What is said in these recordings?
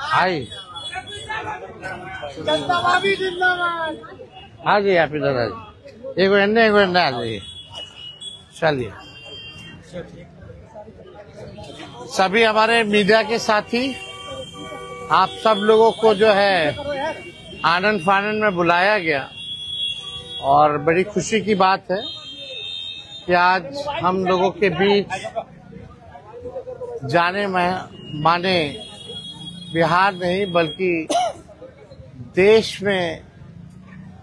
हाय हाँ जी आप इधर आ जाइए, एक एंडे आ जाइए। चलिए सभी हमारे मीडिया के साथी, आप सब लोगों को जो है आनंद फानंद में बुलाया गया और बड़ी खुशी की बात है कि आज हम लोगों के बीच जाने माने बिहार नहीं बल्कि देश में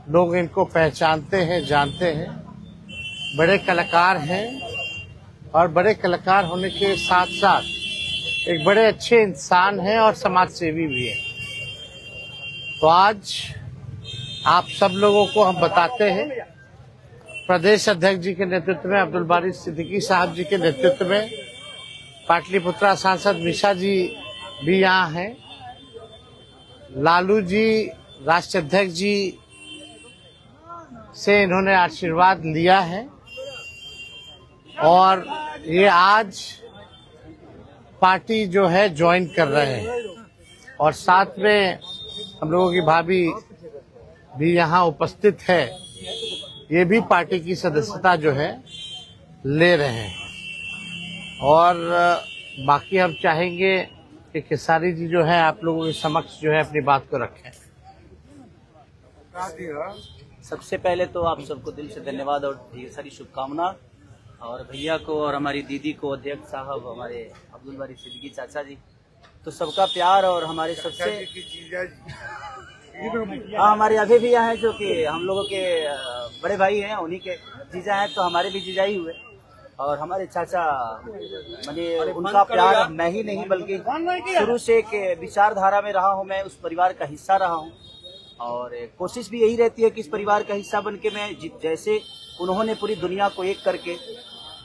लोग इनको पहचानते हैं, जानते हैं। बड़े कलाकार हैं और बड़े कलाकार होने के साथ साथ एक बड़े अच्छे इंसान हैं और समाज सेवी भी हैं। तो आज आप सब लोगों को हम बताते हैं, प्रदेश अध्यक्ष जी के नेतृत्व में, अब्दुल बारी सिद्दीकी साहब जी के नेतृत्व में, पाटलिपुत्रा सांसद मिशा जी भी यहाँ हैं, लालू जी राष्ट्रीय अध्यक्ष जी से इन्होंने आशीर्वाद लिया है और ये आज पार्टी जो है ज्वाइन कर रहे हैं और साथ में हम लोगों की भाभी भी यहाँ उपस्थित है, ये भी पार्टी की सदस्यता जो है ले रहे हैं। और बाकी हम चाहेंगे कि खेसारी जी जो है आप लोगों के समक्ष जो है अपनी बात को रखें। सबसे पहले तो आप सबको दिल से धन्यवाद और ढेर सारी शुभकामना, और भैया को और हमारी दीदी को, अध्यक्ष साहब, हमारे अब्दुल बारी सिद्दीकी चाचा जी, तो सबका प्यार और हमारे सबसे हमारे अभी भी यहाँ है जो कि हम लोगों के बड़े भाई हैं, उन्हीं के जीजा हैं, तो हमारे भी जीजा ही हुए। और हमारे चाचा मैंने उनका प्यार मैं ही नहीं बल्कि शुरू से एक विचारधारा में रहा हूँ, मैं उस परिवार का हिस्सा रहा हूँ और कोशिश भी यही रहती है कि इस परिवार का हिस्सा बन के मैं जैसे उन्होंने पूरी दुनिया को एक करके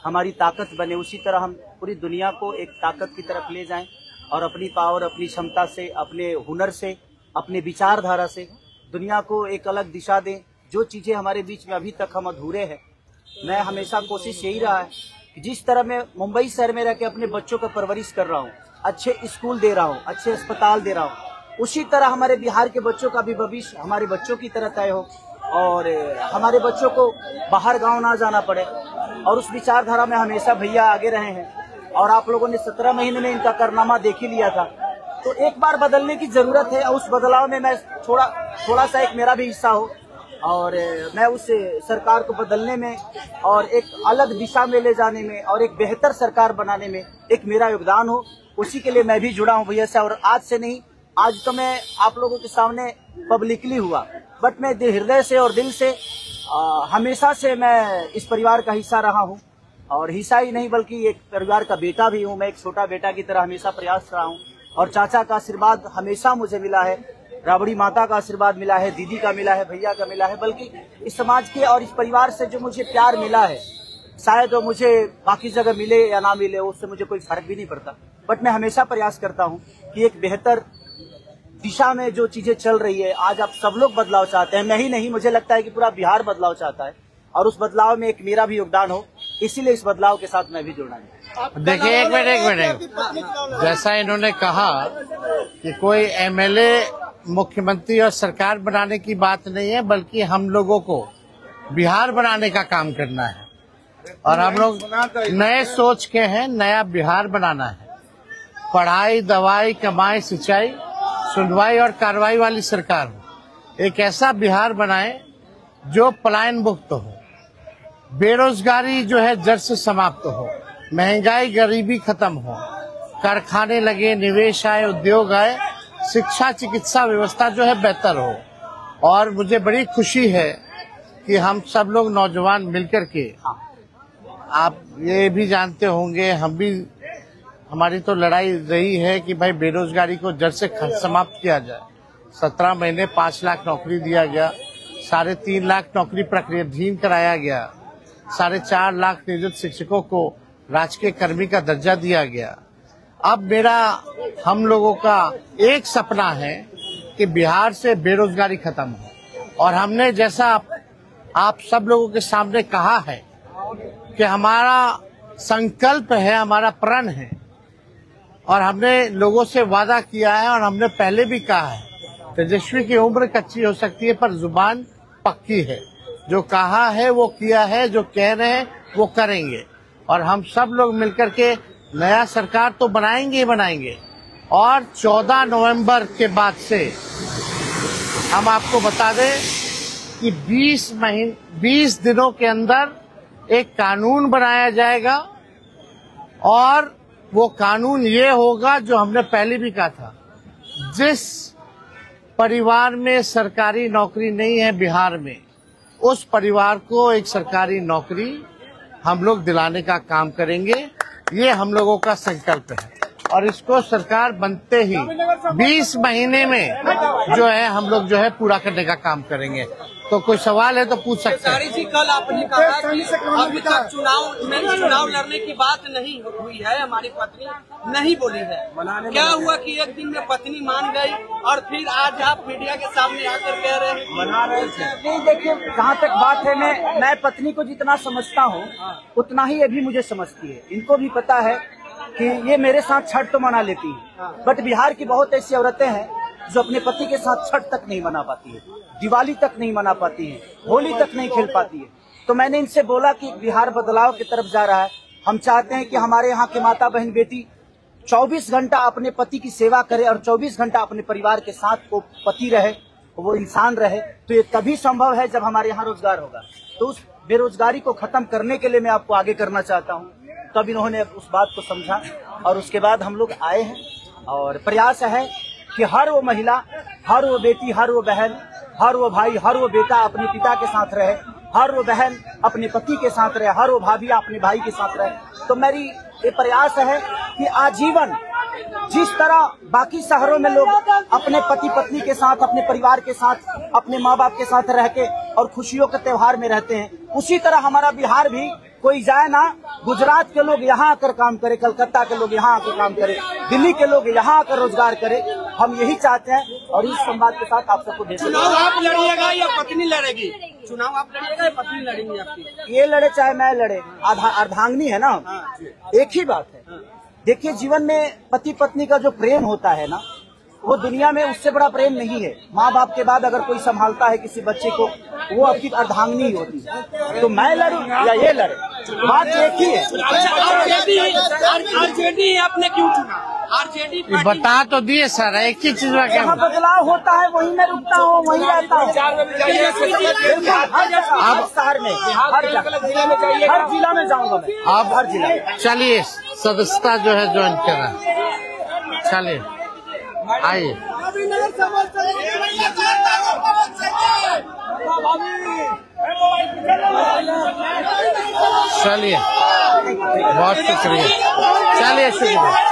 हमारी ताकत बने, उसी तरह हम पूरी दुनिया को एक ताकत की तरफ ले जाएं और अपनी पावर, अपनी क्षमता से, अपने हुनर से, अपने विचारधारा से दुनिया को एक अलग दिशा दें। जो चीजें हमारे बीच में अभी तक हम अधूरे हैं, मैं हमेशा कोशिश यही रहा है कि जिस तरह मैं मुंबई शहर में रह के अपने बच्चों का परवरिश कर रहा हूँ, अच्छे स्कूल दे रहा हूँ, अच्छे अस्पताल दे रहा हूँ, उसी तरह हमारे बिहार के बच्चों का भी भविष्य हमारे बच्चों की तरह तय हो और हमारे बच्चों को बाहर गांव ना जाना पड़े। और उस विचारधारा में हमेशा भैया आगे रहे हैं और आप लोगों ने 17 महीने में इनका कारनामा देख ही लिया था। तो एक बार बदलने की जरूरत है और उस बदलाव में मैं थोड़ा सा एक मेरा भी हिस्सा हो और मैं उस सरकार को बदलने में और एक अलग दिशा में ले जाने में और एक बेहतर सरकार बनाने में एक मेरा योगदान हो, उसी के लिए मैं भी जुड़ा हूँ भैया से। और आज से नहीं, आज तो मैं आप लोगों के सामने पब्लिकली हुआ, बट मैं हृदय से और दिल से हमेशा से मैं इस परिवार का हिस्सा रहा हूँ और हिस्सा ही नहीं बल्कि एक परिवार का बेटा भी हूँ। मैं एक छोटा बेटा की तरह हमेशा प्रयास रहा हूँ और चाचा का आशीर्वाद हमेशा मुझे मिला है, राबड़ी माता का आशीर्वाद मिला है, दीदी का मिला है, भैया का मिला है, बल्कि इस समाज के और इस परिवार से जो मुझे प्यार मिला है, शायद वो मुझे बाकी जगह मिले या ना मिले उससे मुझे कोई फर्क भी नहीं पड़ता। बट मैं हमेशा प्रयास करता हूँ कि एक बेहतर दिशा में जो चीजें चल रही है, आज आप सब लोग बदलाव चाहते हैं, मैं ही नहीं, मुझे लगता है कि पूरा बिहार बदलाव चाहता है और उस बदलाव में एक मेरा भी योगदान हो, इसीलिए इस बदलाव के साथ मैं भी जुड़ना है। देखिए एक मिनट, जैसा इन्होंने कहा कि कोई एमएलए मुख्यमंत्री और सरकार बनाने की बात नहीं है, बल्कि हम लोगों को बिहार बनाने का काम करना है और हम लोग नए सोच के हैं, नया बिहार बनाना है। पढ़ाई, दवाई, कमाई, सिंचाई, सुनवाई और कार्रवाई वाली सरकार हो। एक ऐसा बिहार बनाए जो पलायन मुक्त हो, बेरोजगारी जो है जड़ से समाप्त हो, महंगाई गरीबी खत्म हो, कारखाने लगे, निवेश आए, उद्योग आए, शिक्षा चिकित्सा व्यवस्था जो है बेहतर हो। और मुझे बड़ी खुशी है कि हम सब लोग नौजवान मिलकर के, आप ये भी जानते होंगे, हम भी, हमारी तो लड़ाई रही है कि भाई बेरोजगारी को जड़ से समाप्त किया जाए। 17 महीने 5 लाख नौकरी दिया गया, 3.5 लाख नौकरी प्रक्रियाधीन कराया गया, 4.5 लाख नियोजित शिक्षकों को राजकीय कर्मी का दर्जा दिया गया। अब मेरा, हम लोगों का एक सपना है कि बिहार से बेरोजगारी खत्म हो और हमने जैसा आप सब लोगों के सामने कहा है कि हमारा संकल्प है, हमारा प्रण है और हमने लोगों से वादा किया है और हमने पहले भी कहा है, तेजस्वी की उम्र कच्ची हो सकती है पर जुबान पक्की है। जो कहा है वो किया है, जो कह रहे हैं वो करेंगे और हम सब लोग मिलकर के नया सरकार तो बनाएंगे ही बनाएंगे। और 14 नवंबर के बाद से हम आपको बता दें कि 20 दिनों के अंदर एक कानून बनाया जाएगा और वो कानून ये होगा जो हमने पहले भी कहा था, जिस परिवार में सरकारी नौकरी नहीं है बिहार में, उस परिवार को एक सरकारी नौकरी हम लोग दिलाने का काम करेंगे। ये हम लोगों का संकल्प है और इसको सरकार बनते ही 20 महीने में जो है हम लोग जो है पूरा करने का काम करेंगे। तो कोई सवाल है तो पूछ सकते हैं। जी, कल आपने कहा कि अभी तक चुनाव लड़ने की बात नहीं हुई है, हमारी पत्नी नहीं बोली है। क्या हुआ कि एक दिन में पत्नी मान गई और फिर आज आप मीडिया के सामने आकर कह रहे हैं मना रहे थे? नहीं, देखिए, जहाँ तक बात है, मैं पत्नी को जितना समझता हूँ उतना ही ये भी मुझे समझती है। इनको भी पता है कि ये मेरे साथ छठ तो मना लेती है, बट बिहार की बहुत ऐसी औरतें हैं जो अपने पति के साथ छठ तक नहीं मना पाती है, दिवाली तक नहीं मना पाती है, होली तक नहीं खेल पाती है। तो मैंने इनसे बोला कि बिहार बदलाव की तरफ जा रहा है। हम चाहते हैं कि हमारे यहाँ के माता बहन बेटी 24 घंटा अपने पति की सेवा करे और 24 घंटा अपने परिवार के साथ वो पति रहे, वो इंसान रहे। तो ये तभी संभव है जब हमारे यहाँ रोजगार होगा। तो उस बेरोजगारी को खत्म करने के लिए मैं आपको आगे करना चाहता हूँ। तब इन्होंने उस बात को समझा और उसके बाद हम लोग आए हैं और प्रयास है कि हर वो महिला, हर वो बेटी, हर वो बहन, हर वो भाई, हर वो बेटा अपने पिता के साथ रहे, हर वो बहन अपने पति के साथ रहे, हर वो भाभी अपने भाई के साथ रहे। तो मेरी ये प्रयास है कि आजीवन जिस तरह बाकी शहरों में लोग अपने पति पत्नी के साथ, अपने परिवार के साथ, अपने माँ बाप के साथ रह के और खुशियों के त्योहार में रहते हैं, उसी तरह हमारा बिहार भी कोई जाए ना, गुजरात के लोग यहाँ आकर काम करे, कलकत्ता के लोग यहाँ आकर काम करे, दिल्ली के लोग यहाँ आकर रोजगार करे। हम यही चाहते हैं और इस संवाद के साथ आप सबको भेज। चुनाव आप लड़िएगा या पत्नी लड़ेगी? चुनाव आप लड़िएगा या पत्नी लड़ेंगी आपकी? ये लड़े चाहे मैं लड़े, अर्धांगिनी है ना, एक ही बात है। देखिए, जीवन में पति पत्नी का जो प्रेम होता है ना, वो दुनिया में उससे बड़ा प्रेम नहीं है। माँ बाप के बाद अगर कोई संभालता है किसी बच्चे को, वो आपकी अर्धांगिनी होती है। तो मैं लड़ूं या ये लड़े, बात एक ही है। आरजेडी आपने क्यों चुना? आरजेडी बता तो दिए सर, एक ही चीज में जहाँ बदलाव होता है वहीं मैं रुकता हूँ, वहीं रहता हूँ। अब शहर में, हर जिला में जाऊंगा मैं। आप हर जिला, चलिए सदस्यता जो है ज्वाइन करा, चलिए आइए। चलिए, बहुत शुक्रिया, चलिए शुक्रिया।